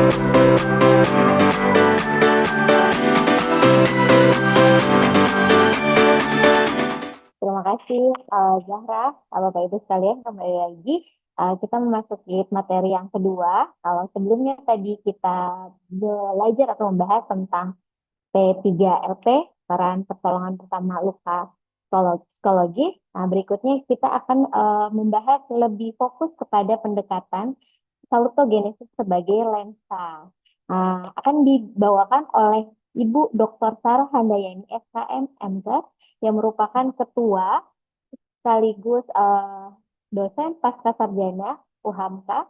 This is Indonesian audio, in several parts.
Terima kasih Zahra, Bapak Ibu sekalian kembali lagi kita memasuki materi yang kedua. Kalau sebelumnya tadi kita belajar atau membahas tentang P3LP, peran pertolongan pertama luka psikologis. Nah, berikutnya kita akan membahas lebih fokus kepada pendekatan salutogenesis sebagai lensa. Akan dibawakan oleh Ibu Dr. Sarah Handayani, SKM, MZ, yang merupakan ketua sekaligus dosen pasca sarjana UHAMKA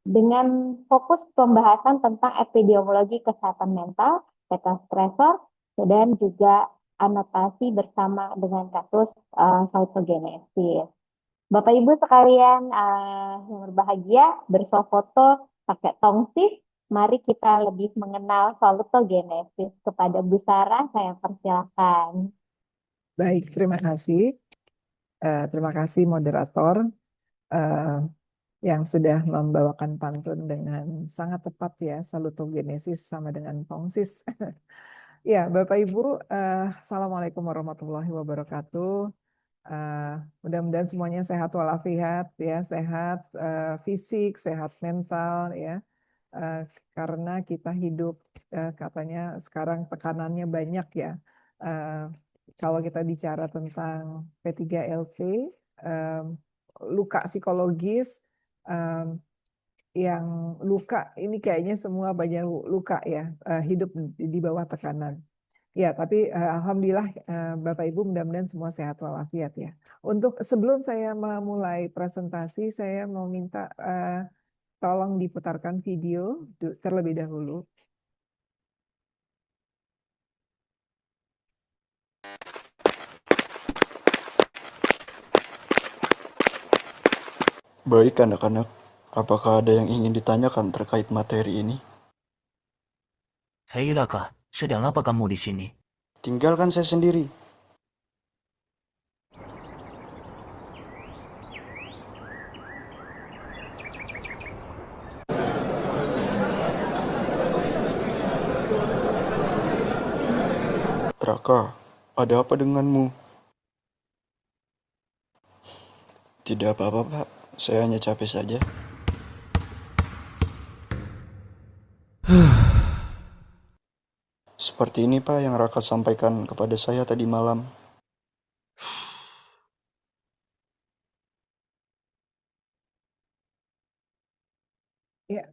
dengan fokus pembahasan tentang epidemiologi kesehatan mental, peta stresor, dan juga anotasi bersama dengan kasus cytogenesis. Bapak Ibu sekalian yang berbahagia, bersuah foto pakai tongsis, mari kita lebih mengenal salutogenesis. Kepada Bu Sarah, saya persilakan. Baik, terima kasih. Terima kasih moderator yang sudah membawakan pantun dengan sangat tepat ya, salutogenesis sama dengan tongsis. Ya, Bapak Ibu, Assalamualaikum warahmatullahi wabarakatuh. Mudah-mudahan semuanya sehat walafiat ya, sehat fisik, sehat mental ya. Karena kita hidup katanya sekarang tekanannya banyak ya. Kalau kita bicara tentang P3LP, luka psikologis, yang luka ini kayaknya semua banyak luka ya, hidup di bawah tekanan. Ya, tapi alhamdulillah Bapak Ibu mudah-mudahan semua sehat walafiat ya. Untuk sebelum saya memulai presentasi, saya mau minta tolong diputarkan video terlebih dahulu. Baik anak-anak, apakah ada yang ingin ditanyakan terkait materi ini? Hei Raka, sedang apa kamu di sini? Tinggalkan saya sendiri. Raka, ada apa denganmu? Tidak apa-apa, Pak. Saya hanya capek saja. Seperti ini, Pak, yang Raka sampaikan kepada saya tadi malam. Ya,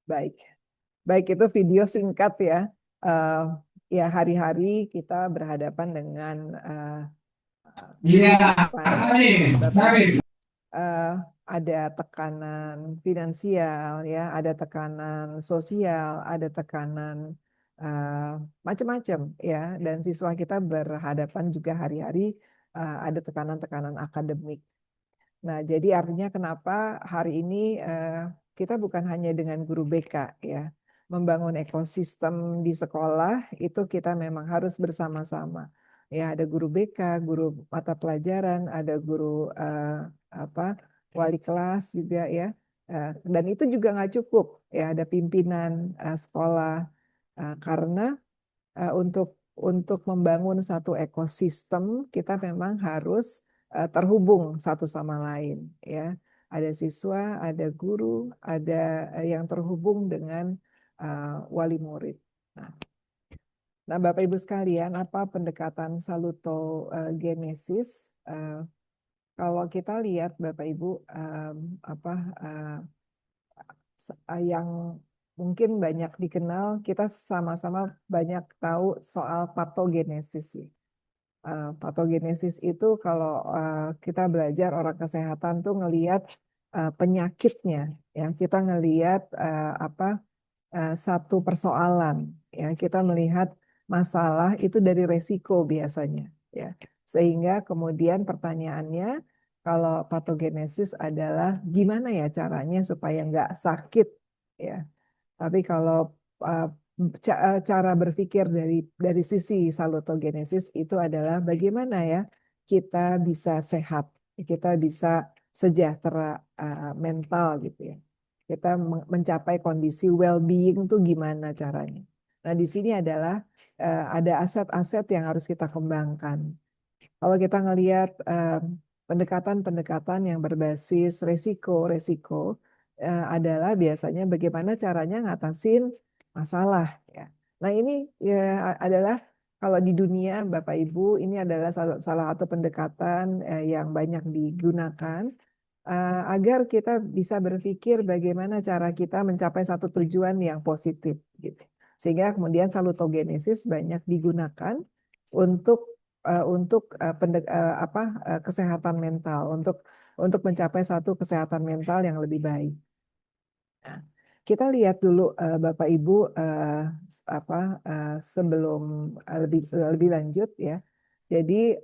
baik. Baik, itu video singkat ya. Ya, hari-hari kita berhadapan dengan ada tekanan finansial ya, ada tekanan sosial, ada tekanan macam-macam ya, dan siswa kita berhadapan juga hari-hari ada tekanan-tekanan akademik. Nah, jadi artinya kenapa hari ini kita bukan hanya dengan guru BK ya, membangun ekosistem di sekolah itu kita memang harus bersama-sama. Ya, ada guru BK, guru mata pelajaran, ada guru wali kelas juga ya. Dan itu juga nggak cukup ya, ada pimpinan sekolah karena untuk membangun satu ekosistem kita memang harus terhubung satu sama lain ya. Ada siswa, ada guru, ada yang terhubung dengan wali murid. Nah, Bapak Ibu sekalian, apa pendekatan salutogenesis? Kalau kita lihat Bapak Ibu, yang mungkin banyak dikenal, kita sama-sama banyak tahu soal patogenesis. Patogenesis itu kalau kita belajar orang kesehatan tuh ngelihat penyakitnya, ya kita ngelihat satu persoalan, ya kita melihat masalah itu dari resiko biasanya, ya sehingga kemudian pertanyaannya kalau patogenesis adalah gimana ya caranya supaya nggak sakit, ya. Tapi kalau uh, cara berpikir dari sisi salutogenesis itu adalah bagaimana ya kita bisa sehat, kita bisa sejahtera mental gitu ya. kita mencapai kondisi well-being tuh gimana caranya. Nah, di sini adalah ada aset-aset yang harus kita kembangkan. Kalau kita ngelihat pendekatan-pendekatan yang berbasis resiko-resiko adalah biasanya bagaimana caranya ngatasin masalah ya. Nah, ini ya adalah kalau di dunia Bapak Ibu ini adalah salah satu pendekatan yang banyak digunakan agar kita bisa berpikir bagaimana cara kita mencapai satu tujuan yang positif gitu. Sehingga kemudian salutogenesis banyak digunakan untuk kesehatan mental, untuk mencapai satu kesehatan mental yang lebih baik. Nah, kita lihat dulu Bapak Ibu sebelum lebih lanjut ya. Jadi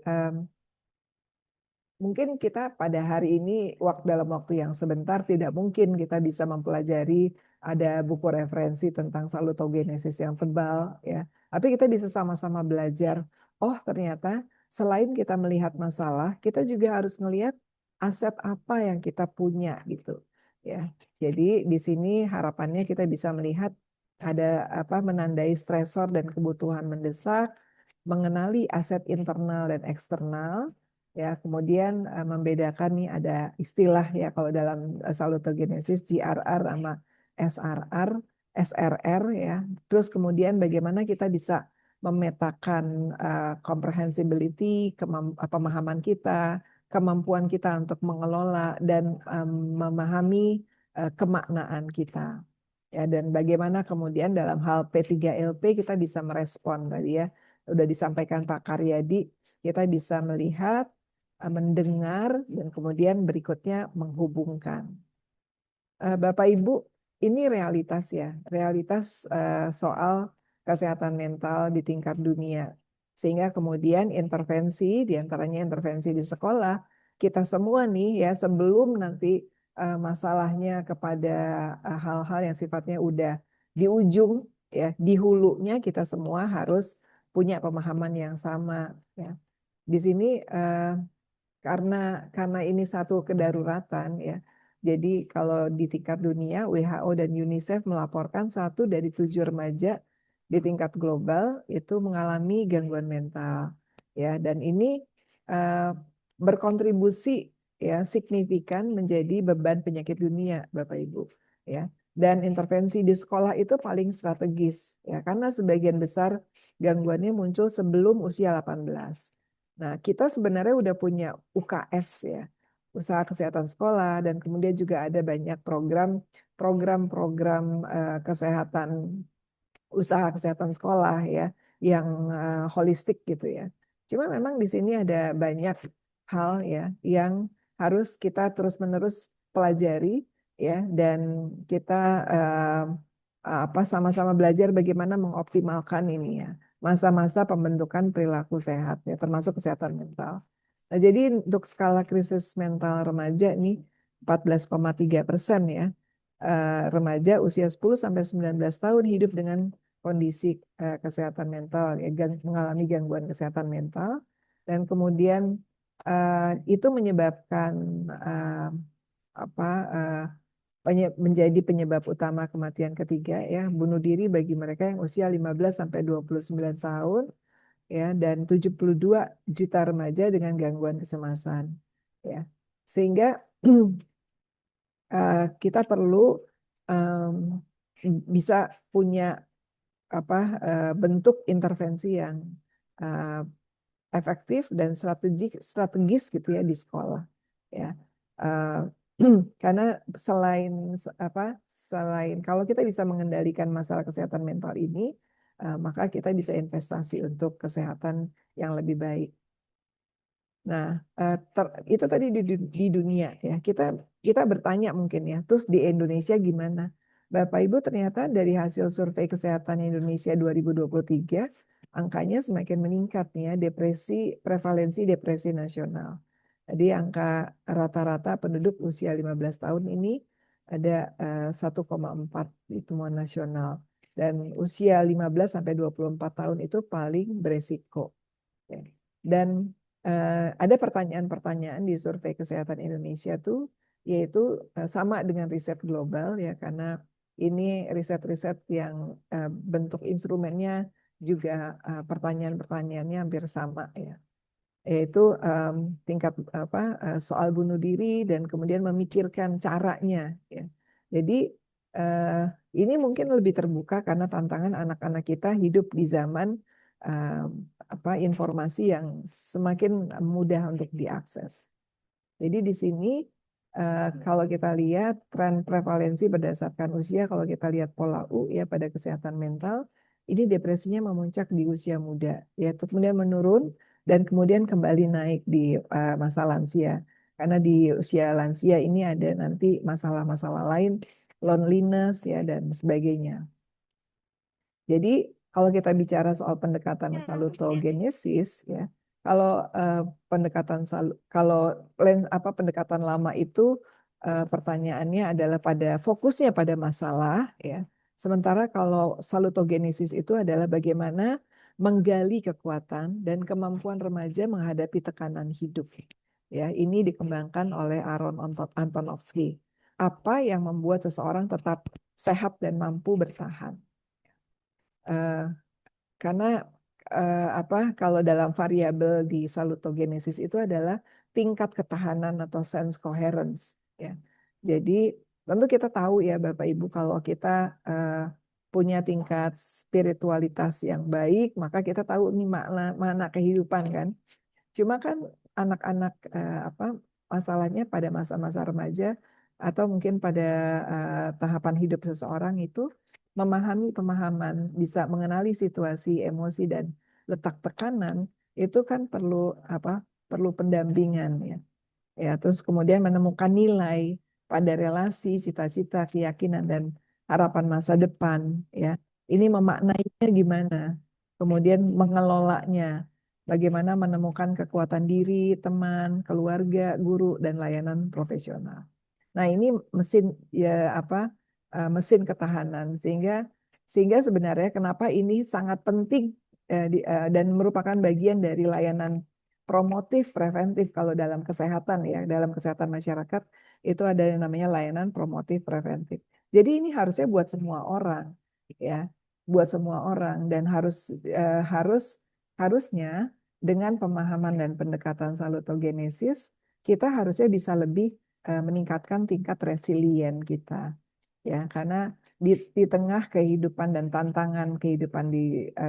mungkin kita pada hari ini dalam waktu yang sebentar tidak mungkin kita bisa mempelajari ada buku referensi tentang salutogenesis yang tebal ya. Tapi kita bisa sama-sama belajar, oh ternyata selain kita melihat masalah, kita juga harus melihat aset apa yang kita punya gitu ya. Jadi di sini harapannya kita bisa melihat ada menandai stresor dan kebutuhan mendesak, mengenali aset internal dan eksternal. Ya, kemudian membedakan nih ada istilah ya kalau dalam salutogenesis GRR sama SRR, SRR ya. Terus kemudian bagaimana kita bisa memetakan comprehensibility, pemahaman kita, kemampuan kita untuk mengelola dan memahami kemaknaan kita. Ya, dan bagaimana kemudian dalam hal P3LP kita bisa merespon tadi ya. Udah disampaikan Pak Karyadi, kita bisa melihat, mendengar, dan kemudian berikutnya menghubungkan. Bapak Ibu, ini realitas ya, realitas soal kesehatan mental di tingkat dunia. Sehingga kemudian intervensi, diantaranya intervensi di sekolah, kita semua nih ya sebelum nanti masalahnya kepada hal-hal yang sifatnya udah di ujung ya, di hulunya kita semua harus punya pemahaman yang sama ya. Di sini karena ini satu kedaruratan ya. Jadi kalau di tingkat dunia WHO dan UNICEF melaporkan 1 dari 7 remaja di tingkat global itu mengalami gangguan mental ya, dan ini berkontribusi ya signifikan menjadi beban penyakit dunia Bapak Ibu ya. Dan intervensi di sekolah itu paling strategis ya, karena sebagian besar gangguannya muncul sebelum usia 18. Nah, kita sebenarnya udah punya UKS ya, usaha kesehatan sekolah, dan kemudian juga ada banyak program kesehatan, usaha kesehatan sekolah ya, yang holistik gitu ya. Cuma memang di sini ada banyak hal ya yang harus kita terus-menerus pelajari ya, dan kita sama-sama belajar bagaimana mengoptimalkan ini ya masa-masa pembentukan perilaku sehat ya, termasuk kesehatan mental. Nah, jadi untuk skala krisis mental remaja nih 14,3% ya, remaja usia 10 sampai 19 tahun hidup dengan kondisi kesehatan mental ya, mengalami gangguan kesehatan mental, dan kemudian itu menyebabkan menjadi penyebab utama kematian ketiga ya, bunuh diri bagi mereka yang usia 15 sampai 29 tahun ya, dan 72 juta remaja dengan gangguan kecemasan ya. Sehingga kita perlu bisa punya bentuk intervensi yang efektif dan strategis gitu ya di sekolah ya. Karena selain kalau kita bisa mengendalikan masalah kesehatan mental ini, maka kita bisa investasi untuk kesehatan yang lebih baik. Nah, itu tadi di dunia ya. Kita bertanya mungkin ya, terus di Indonesia gimana? Bapak Ibu, ternyata dari hasil survei kesehatan Indonesia 2023, angkanya semakin meningkat nih ya, prevalensi depresi nasional. Jadi angka rata-rata penduduk usia 15 tahun ini ada 1,4 di temuan nasional. Dan usia 15 sampai 24 tahun itu paling beresiko. Ya. Dan ada pertanyaan-pertanyaan di survei kesehatan Indonesia tuh yaitu sama dengan riset global ya, karena ini riset-riset yang bentuk instrumennya juga pertanyaan-pertanyaannya hampir sama ya, yaitu tingkat soal bunuh diri dan kemudian memikirkan caranya ya. Jadi eh, ini mungkin lebih terbuka karena tantangan anak-anak kita hidup di zaman informasi yang semakin mudah untuk diakses. Jadi di sini kalau kita lihat tren prevalensi berdasarkan usia, kalau kita lihat pola U ya pada kesehatan mental, ini depresinya memuncak di usia muda, ya kemudian menurun dan kemudian kembali naik di masa lansia. Karena di usia lansia ini ada nanti masalah-masalah lain, loneliness ya dan sebagainya. Jadi kalau kita bicara soal pendekatan salutogenesis ya, kalau pendekatan lama itu pertanyaannya adalah fokusnya pada masalah ya. Sementara kalau salutogenesis itu adalah bagaimana menggali kekuatan dan kemampuan remaja menghadapi tekanan hidup. Ya, ini dikembangkan oleh Aaron Antonovsky. Apa yang membuat seseorang tetap sehat dan mampu bertahan? Eh, karena kalau dalam variabel di salutogenesis itu adalah tingkat ketahanan atau sense coherence ya. Jadi tentu kita tahu ya Bapak Ibu, kalau kita punya tingkat spiritualitas yang baik, maka kita tahu ini mana kehidupan kan. Cuma kan anak-anak masalahnya pada masa-masa remaja atau mungkin pada tahapan hidup seseorang itu pemahaman, bisa mengenali situasi, emosi dan letak tekanan itu kan perlu pendampingan ya. Ya, terus kemudian menemukan nilai pada relasi, cita-cita, keyakinan dan harapan masa depan ya. Ini memaknainya gimana? Kemudian mengelolanya. Bagaimana menemukan kekuatan diri, teman, keluarga, guru dan layanan profesional. Nah, ini mesin ya mesin ketahanan sehingga sebenarnya kenapa ini sangat penting dan merupakan bagian dari layanan promotif preventif. Kalau dalam kesehatan ya, dalam kesehatan masyarakat itu ada yang namanya layanan promotif preventif. Jadi ini harusnya buat semua orang ya, buat semua orang dan harusnya dengan pemahaman dan pendekatan salutogenesis kita harusnya bisa lebih meningkatkan tingkat resilient kita ya, karena di tengah kehidupan dan tantangan kehidupan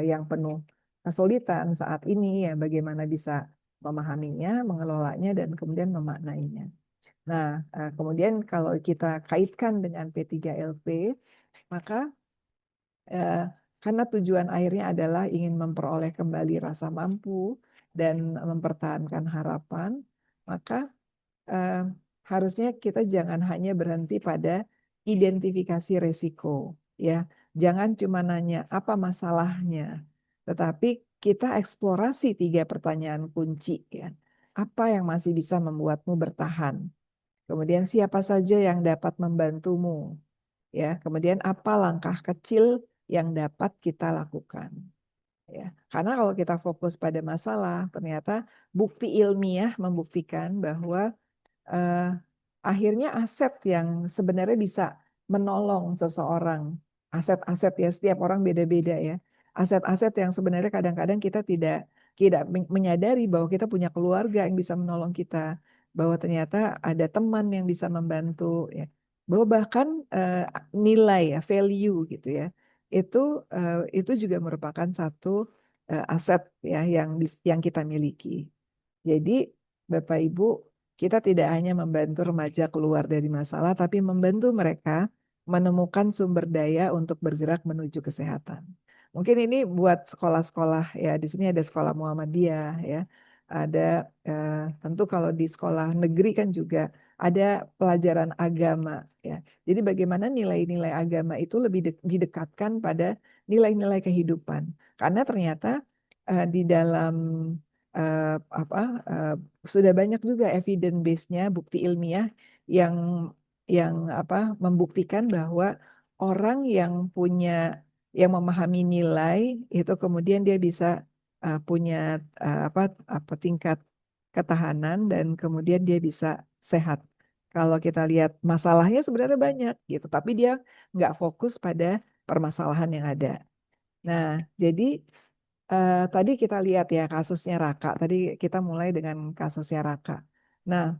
yang penuh kesulitan saat ini ya, bagaimana bisa memahaminya, mengelolanya dan kemudian memaknainya. Nah, kemudian kalau kita kaitkan dengan P3LP, maka karena tujuan akhirnya adalah ingin memperoleh kembali rasa mampu dan mempertahankan harapan, maka harusnya kita jangan hanya berhenti pada identifikasi resiko, ya. Jangan cuma nanya apa masalahnya, tetapi kita eksplorasi 3 pertanyaan kunci, ya. Apa yang masih bisa membuatmu bertahan? Kemudian siapa saja yang dapat membantumu? Ya, kemudian apa langkah kecil yang dapat kita lakukan? Ya, karena kalau kita fokus pada masalah, ternyata bukti ilmiah membuktikan bahwa eh, akhirnya aset yang sebenarnya bisa menolong seseorang, aset-aset ya setiap orang beda-beda ya, aset-aset yang sebenarnya kadang-kadang kita tidak menyadari bahwa kita punya keluarga yang bisa menolong kita, bahwa ternyata ada teman yang bisa membantu ya, bahwa bahkan nilai ya value gitu ya, itu itu juga merupakan satu aset ya yang kita miliki. Jadi Bapak Ibu, kita tidak hanya membantu remaja keluar dari masalah, tapi membantu mereka menemukan sumber daya untuk bergerak menuju kesehatan. Mungkin ini buat sekolah-sekolah ya, di sini ada sekolah Muhammadiyah ya, ada tentu kalau di sekolah negeri kan juga ada pelajaran agama ya. Jadi bagaimana nilai-nilai agama itu lebih didekatkan pada nilai-nilai kehidupan. Karena ternyata di dalam eh, apa sudah banyak juga evidence base-nya, bukti ilmiah yang membuktikan bahwa orang yang memahami nilai itu kemudian dia bisa punya tingkat ketahanan dan kemudian dia bisa sehat Kalau kita lihat masalahnya sebenarnya banyak gitu, tapi dia nggak fokus pada permasalahan yang ada. Nah, jadi tadi kita lihat ya kasusnya Raka. Tadi kita mulai dengan kasusnya Raka. Nah,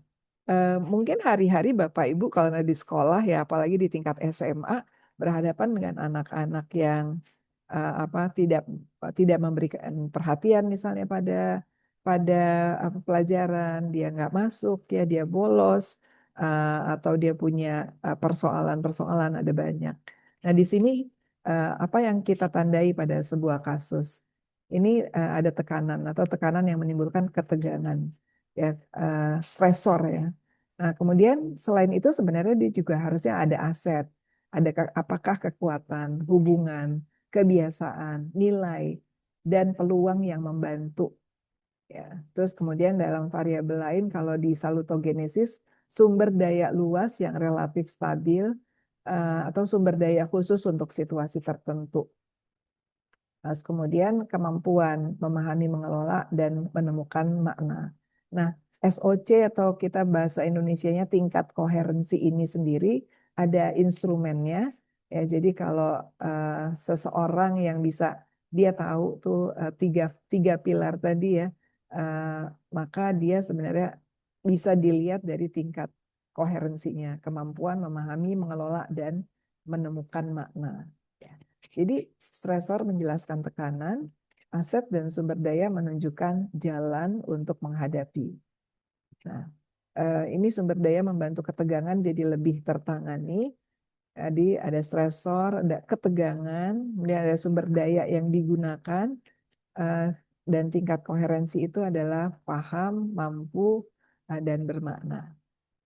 mungkin hari-hari Bapak Ibu kalau di sekolah ya, apalagi di tingkat SMA, berhadapan dengan anak-anak yang apa tidak memberikan perhatian misalnya pada pada apa, pelajaran, dia nggak masuk ya, dia bolos atau dia punya persoalan-persoalan ada banyak. Nah, di sini apa yang kita tandai pada sebuah kasus ini ada tekanan atau tekanan yang menimbulkan ketegangan ya, stresor ya. Nah, kemudian selain itu sebenarnya dia juga harusnya ada aset, ada apakah kekuatan, hubungan, kebiasaan, nilai, dan peluang yang membantu ya. Terus kemudian dalam variabel lain kalau di salutogenesis sumber daya luas yang relatif stabil atau sumber daya khusus untuk situasi tertentu. Terus kemudian kemampuan memahami, mengelola, dan menemukan makna. Nah, SOC atau kita bahasa Indonesianya tingkat koherensi ini sendiri ada instrumennya. Ya, jadi kalau seseorang yang bisa dia tahu tuh tiga pilar tadi ya, maka dia sebenarnya bisa dilihat dari tingkat koherensinya, kemampuan memahami, mengelola, dan menemukan makna. Ya. Jadi stresor menjelaskan tekanan, aset dan sumber daya menunjukkan jalan untuk menghadapi. Nah, ini sumber daya membantu ketegangan jadi lebih tertangani. Jadi ada stresor, ada ketegangan, kemudian ada sumber daya yang digunakan, dan tingkat koherensi itu adalah paham, mampu, dan bermakna.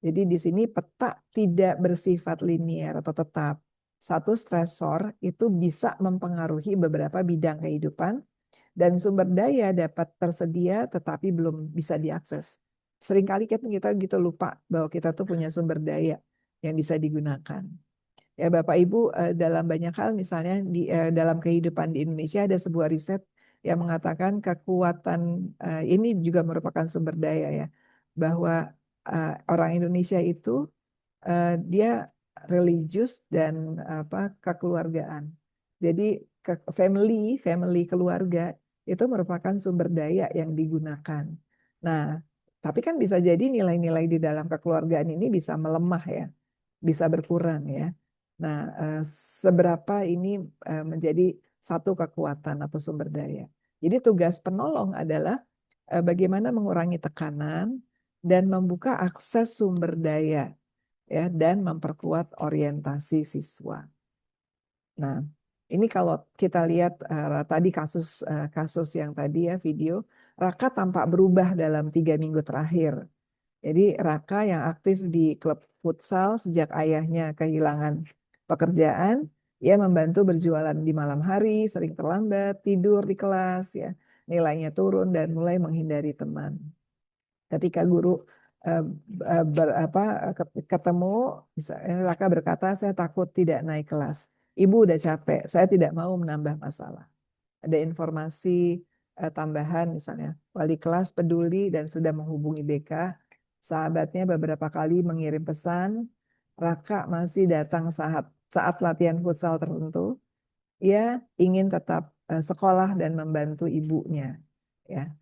Jadi di sini peta tidak bersifat linier atau tetap. Satu stresor itu bisa mempengaruhi beberapa bidang kehidupan dan sumber daya dapat tersedia tetapi belum bisa diakses. Seringkali kita gitu lupa bahwa kita tuh punya sumber daya yang bisa digunakan. Ya Bapak Ibu, dalam banyak hal misalnya dalam kehidupan di Indonesia ada sebuah riset yang mengatakan kekuatan ini juga merupakan sumber daya ya, bahwa orang Indonesia itu dia religius dan apa kekeluargaan. Jadi family keluarga itu merupakan sumber daya yang digunakan. Nah, tapi kan bisa jadi nilai-nilai di dalam kekeluargaan ini bisa melemah ya, bisa berkurang ya. Nah, seberapa ini menjadi satu kekuatan atau sumber daya. Jadi tugas penolong adalah bagaimana mengurangi tekanan dan membuka akses sumber daya ya dan memperkuat orientasi siswa. Nah, ini kalau kita lihat tadi kasus yang tadi ya video, Raka tampak berubah dalam 3 minggu terakhir. Jadi Raka yang aktif di klub futsal sejak ayahnya kehilangan pekerjaan, ia membantu berjualan di malam hari, sering terlambat, tidur di kelas ya, nilainya turun dan mulai menghindari teman. Ketika guru eh, ketemu, misalnya Raka berkata, saya takut tidak naik kelas. Ibu udah capek, saya tidak mau menambah masalah. Ada informasi tambahan misalnya, wali kelas peduli dan sudah menghubungi BK. Sahabatnya beberapa kali mengirim pesan, Raka masih datang saat latihan futsal tertentu. Ia ingin tetap sekolah dan membantu ibunya. Ya.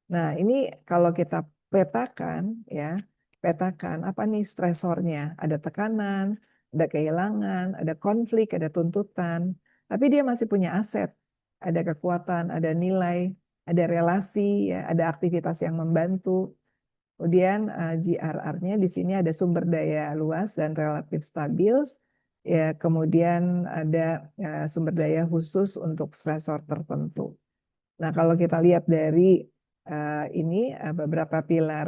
Nah, ini kalau kita petakan ya, petakan apa nih stresornya? Ada tekanan, ada kehilangan, ada konflik, ada tuntutan, tapi dia masih punya aset, ada kekuatan, ada nilai, ada relasi, ya, ada aktivitas yang membantu. Kemudian GRR-nya di sini ada sumber daya luas dan relatif stabil. Ya, kemudian ada sumber daya khusus untuk stresor tertentu. Nah, kalau kita lihat dari ini beberapa pilar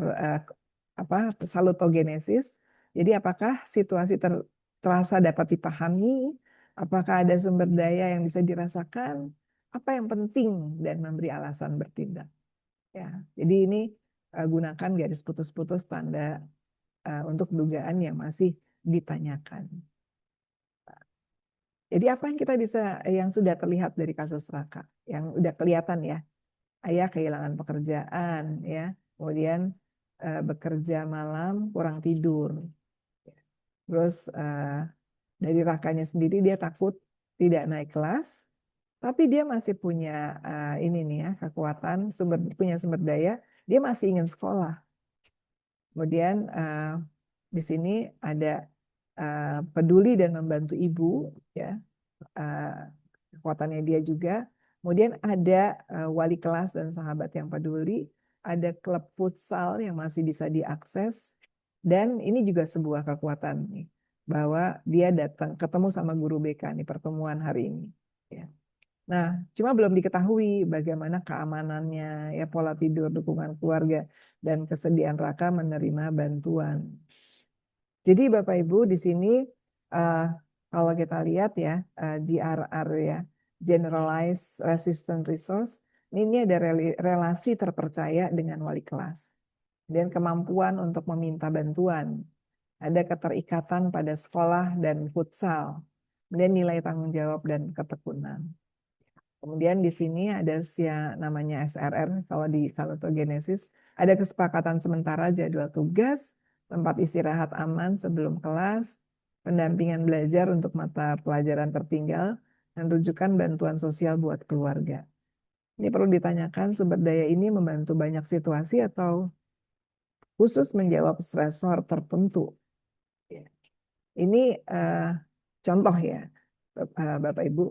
apa salutogenesis, jadi apakah situasi terasa dapat dipahami, apakah ada sumber daya yang bisa dirasakan, apa yang penting dan memberi alasan bertindak. Ya, jadi ini gunakan garis putus-putus tanda untuk dugaan yang masih ditanyakan. Jadi apa yang kita bisa yang sudah terlihat dari kasus Raka, yang udah kelihatan ya, ayah kehilangan pekerjaan ya, kemudian bekerja malam, kurang tidur. Terus dari Rakanya sendiri dia takut tidak naik kelas, tapi dia masih punya ini nih ya kekuatan, punya sumber daya, dia masih ingin sekolah. Kemudian di sini ada peduli dan membantu ibu, ya kekuatannya dia juga. Kemudian ada wali kelas dan sahabat yang peduli, ada klub futsal yang masih bisa diakses, dan ini juga sebuah kekuatan nih, bahwa dia datang ketemu sama guru BK nih pertemuan hari ini. Ya. Nah, cuma belum diketahui bagaimana keamanannya, ya pola tidur, dukungan keluarga, dan kesediaan Raka menerima bantuan. Jadi Bapak Ibu di sini kalau kita lihat ya GRR ya, Generalized Resistant Resource, ini ada relasi terpercaya dengan wali kelas. Dan kemampuan untuk meminta bantuan. Ada keterikatan pada sekolah dan futsal. Kemudian nilai tanggung jawab dan ketekunan. Kemudian di sini ada namanya SRR, kalau di salutogenesis, ada kesepakatan sementara jadwal tugas, tempat istirahat aman sebelum kelas, pendampingan belajar untuk mata pelajaran tertinggal, dan rujukan bantuan sosial buat keluarga. Ini perlu ditanyakan, sumber daya ini membantu banyak situasi atau khusus menjawab stresor tertentu. Ini contoh ya, Bapak Ibu.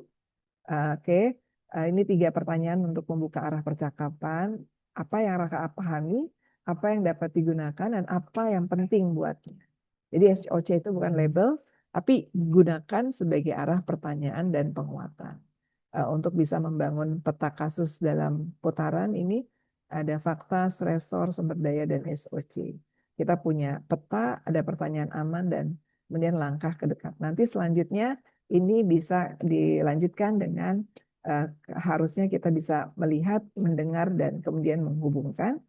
Oke, ini 3 pertanyaan untuk membuka arah percakapan. Apa yang Raka pahami, apa yang dapat digunakan, dan apa yang penting buatnya. Jadi SOC itu bukan label, tapi gunakan sebagai arah pertanyaan dan penguatan. Untuk bisa membangun peta kasus dalam putaran ini, ada fakta, stresor, sumber daya, dan SOC. Kita punya peta, ada pertanyaan aman, dan kemudian langkah ke dekat. Nanti selanjutnya ini bisa dilanjutkan dengan harusnya kita bisa melihat, mendengar, dan kemudian menghubungkan.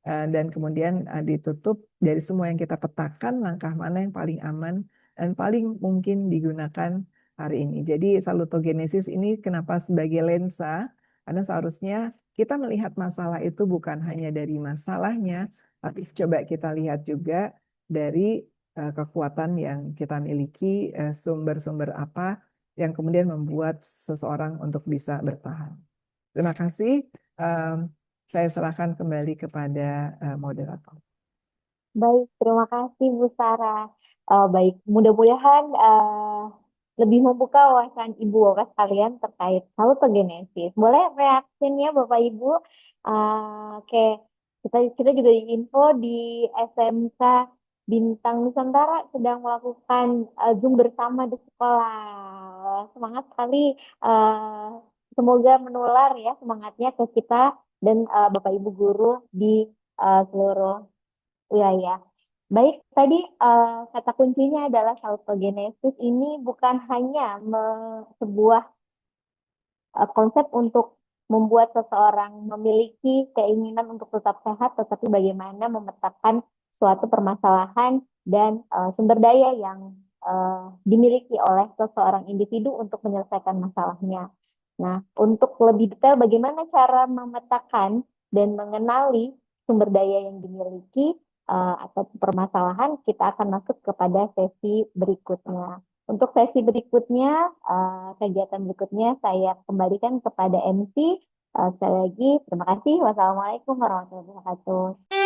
Dan kemudian ditutup dari semua yang kita petakan, langkah mana yang paling aman dan paling mungkin digunakan hari ini. Jadi salutogenesis ini kenapa sebagai lensa? Karena seharusnya kita melihat masalah itu bukan hanya dari masalahnya, tapi coba kita lihat juga dari kekuatan yang kita miliki, sumber-sumber apa yang kemudian membuat seseorang untuk bisa bertahan. Terima kasih. Saya serahkan kembali kepada moderator. Baik, terima kasih Bu Sarah. Baik, mudah-mudahan lebih membuka wawasan Ibu Bapak sekalian terkait salutogenesis. Boleh reaksinya Bapak Ibu? Oke, kita juga diinfo di SMK Bintang Nusantara sedang melakukan Zoom bersama di sekolah. Semangat sekali. Semoga menular ya semangatnya ke kita dan Bapak Ibu guru di seluruh wilayah. Baik, tadi kata kuncinya adalah salutogenesis ini bukan hanya sebuah konsep untuk membuat seseorang memiliki keinginan untuk tetap sehat, tetapi bagaimana memetakan suatu permasalahan dan sumber daya yang dimiliki oleh seseorang individu untuk menyelesaikan masalahnya. Nah, untuk lebih detail bagaimana cara memetakan dan mengenali sumber daya yang dimiliki atau permasalahan, kita akan masuk kepada sesi berikutnya. Untuk sesi berikutnya, kegiatan berikutnya saya kembalikan kepada MC. Sekali lagi, terima kasih. Wassalamualaikum warahmatullahi wabarakatuh.